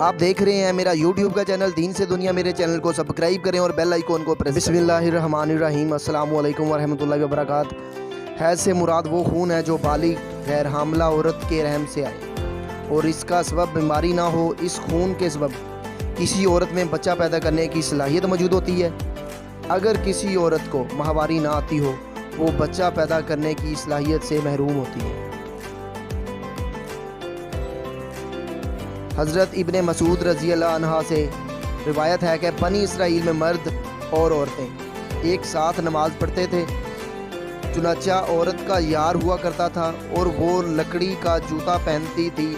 آپ دیکھ رہے ہیں میرا یوٹیوب کا چینل دین سے دنیا۔ میرے چینل کو سبسکرائب کریں اور بیل آئیکن کو پریس۔ بسم اللہ الرحمن الرحیم۔ السلام علیکم ورحمۃ اللہ وبرکاتہ۔ حیض سے مراد وہ خون ہے جو بالغ غیر حاملہ عورت کے رحم سے آئے اور اس کا سبب بیماری نہ ہو۔ اس خون کے سبب کسی عورت میں بچہ پیدا کرنے کی صلاحیت موجود ہوتی ہے۔ اگر کسی عورت کو ماہواری نہ آتی ہو، وہ بچہ پیدا کرنے کی صلاحیت سے محروم ہوتی ہے۔ حضرت ابن مسعود رضی اللہ عنہ سے روایت ہے کہ بنی اسرائیل میں مرد اور عورتیں ایک ساتھ نماز پڑھتے تھے۔ چنانچہ عورت کا یار ہوا کرتا تھا اور وہ لکڑی کا جوتا پہنتی تھی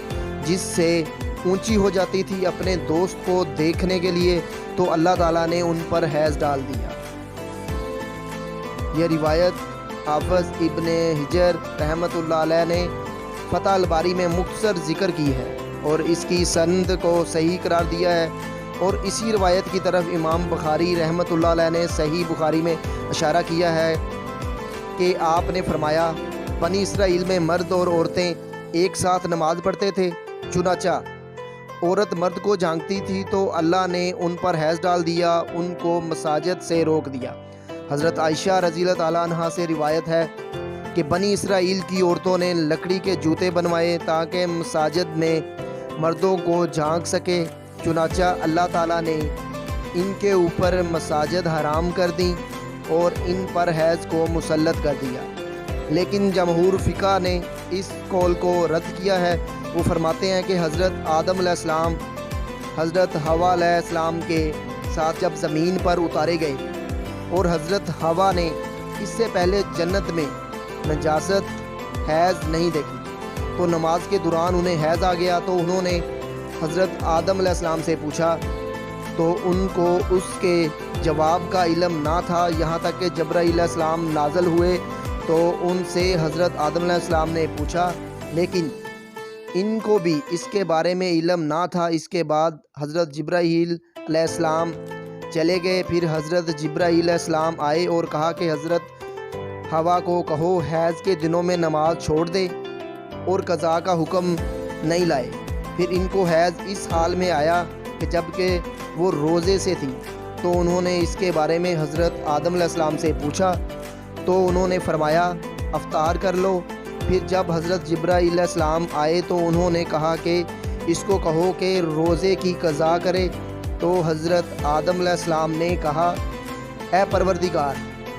جس سے اونچی ہو جاتی تھی اپنے دوست کو دیکھنے کے لیے، تو اللہ تعالیٰ نے ان پر حیض ڈال دیا۔ یہ روایت حافظ ابن حجر رحمۃ اللہ علیہ نے فتح الباری میں مختصر ذکر کی ہے اور اس کی سند کو صحیح قرار دیا ہے، اور اسی روایت کی طرف امام بخاری رحمۃ اللہ علیہ نے صحیح بخاری میں اشارہ کیا ہے کہ آپ نے فرمایا، بنی اسرائیل میں مرد اور عورتیں ایک ساتھ نماز پڑھتے تھے۔ چنانچہ عورت مرد کو جھانکتی تھی تو اللہ نے ان پر حیض ڈال دیا، ان کو مساجد سے روک دیا۔ حضرت عائشہ رضی اللہ تعالیٰ عنہا سے روایت ہے کہ بنی اسرائیل کی عورتوں نے لکڑی کے جوتے بنوائے تاکہ مساجد میں مردوں کو جھانک سکے۔ چنانچہ اللہ تعالیٰ نے ان کے اوپر مساجد حرام کر دیں اور ان پر حیض کو مسلط کر دیا۔ لیکن جمہور فقہ نے اس قول کو رد کیا ہے۔ وہ فرماتے ہیں کہ حضرت آدم علیہ السلام حضرت حوا علیہ السلام کے ساتھ جب زمین پر اتارے گئے اور حضرت حوا نے اس سے پہلے جنت میں نجاست حیض نہیں دیکھی تو نماز کے دوران انہیں حیض آ گیا، تو انہوں نے حضرت آدم علیہ السلام سے پوچھا تو ان کو اس کے جواب کا علم نہ تھا، یہاں تک کہ جبرائیل علیہ السلام نازل ہوئے تو ان سے حضرت آدم علیہ السلام نے پوچھا، لیکن ان کو بھی اس کے بارے میں علم نہ تھا۔ اس کے بعد حضرت جبرائیل علیہ السلام چلے گئے، پھر حضرت جبرائیل علیہ السلام آئے اور کہا کہ حضرت حوا کو کہو حیض کے دنوں میں نماز چھوڑ دے اور قضاء کا حکم نہیں لائے۔ پھر ان کو حیض اس حال میں آیا کہ جب کہ وہ روزے سے تھی، تو انہوں نے اس کے بارے میں حضرت آدم علیہ السلام سے پوچھا تو انہوں نے فرمایا افطار کر لو۔ پھر جب حضرت جبرائیل علیہ السلام آئے تو انہوں نے کہا کہ اس کو کہو کہ روزے کی قضا کرے، تو حضرت آدم علیہ السلام نے کہا، اے پروردگار،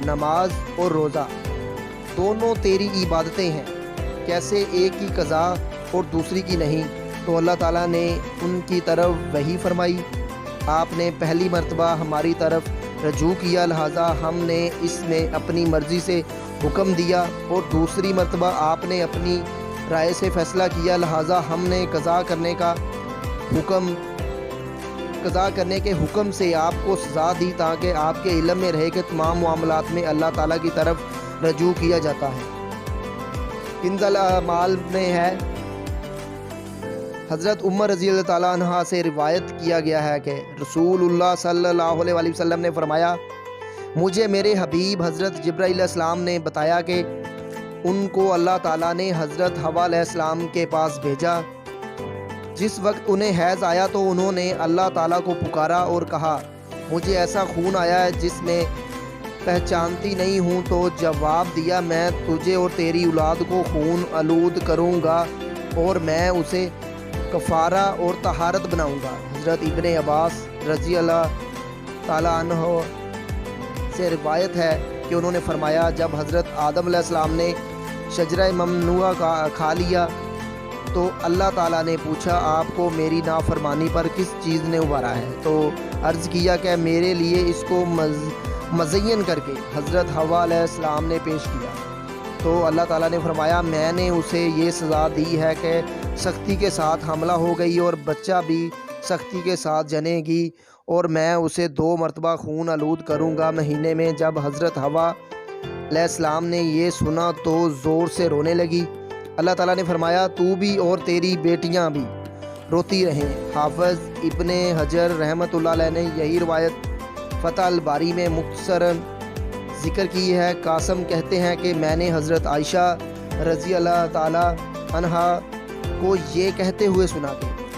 نماز اور روزہ دونوں تیری عبادتیں ہیں، کیسے ایک کی قضا اور دوسری کی نہیں؟ تو اللہ تعالیٰ نے ان کی طرف وحی فرمائی، آپ نے پہلی مرتبہ ہماری طرف رجوع کیا، لہٰذا ہم نے اس میں اپنی مرضی سے حکم دیا، اور دوسری مرتبہ آپ نے اپنی رائے سے فیصلہ کیا، لہٰذا ہم نے قضا کرنے کے حکم سے آپ کو سزا دی تاکہ آپ کے علم میں رہے کہ تمام معاملات میں اللہ تعالیٰ کی طرف رجوع کیا جاتا ہے۔ کنز الاعمال میں ہے، حضرت عمر رضی اللہ تعالیٰ عنہ سے روایت کیا گیا ہے کہ رسول اللہ صلی اللہ علیہ وآلہ وسلم نے فرمایا، مجھے میرے حبیب حضرت جبرائیل علیہ السلام نے بتایا کہ ان کو اللہ تعالیٰ نے حضرت حوا علیہ السلام کے پاس بھیجا۔ جس وقت انہیں حیض آیا تو انہوں نے اللہ تعالیٰ کو پکارا اور کہا، مجھے ایسا خون آیا ہے جس میں پہچانتی نہیں ہوں، تو جواب دیا، میں تجھے اور تیری اولاد کو خون آلود کروں گا اور میں اسے کفارہ اور طہارت بناؤں گا۔ حضرت ابن عباس رضی اللہ تعالیٰ عنہ سے روایت ہے کہ انہوں نے فرمایا، جب حضرت آدم علیہ السلام نے شجرہ ممنوعہ کھا لیا تو اللہ تعالیٰ نے پوچھا، آپ کو میری نافرمانی پر کس چیز نے ابھارا ہے؟ تو عرض کیا کہ میرے لیے اس کو مزین کر کے حضرت حوا علیہ السلام نے پیش کیا۔ تو اللہ تعالیٰ نے فرمایا، میں نے اسے یہ سزا دی ہے کہ سختی کے ساتھ حاملہ ہو گئی اور بچہ بھی سختی کے ساتھ جنے گی، اور میں اسے 2 مرتبہ خون آلود کروں گا مہینے میں۔ جب حضرت حوا علیہ السلام نے یہ سنا تو زور سے رونے لگی۔ اللہ تعالیٰ نے فرمایا، تو بھی اور تیری بیٹیاں بھی روتی رہیں۔ حافظ ابن حجر رحمۃ اللہ علیہ نے یہی روایت فتح الباری میں مختصر ذکر کی ہے۔ قاسم کہتے ہیں کہ میں نے حضرت عائشہ رضی اللہ تعالی عنہا کو یہ کہتے ہوئے سنا کہ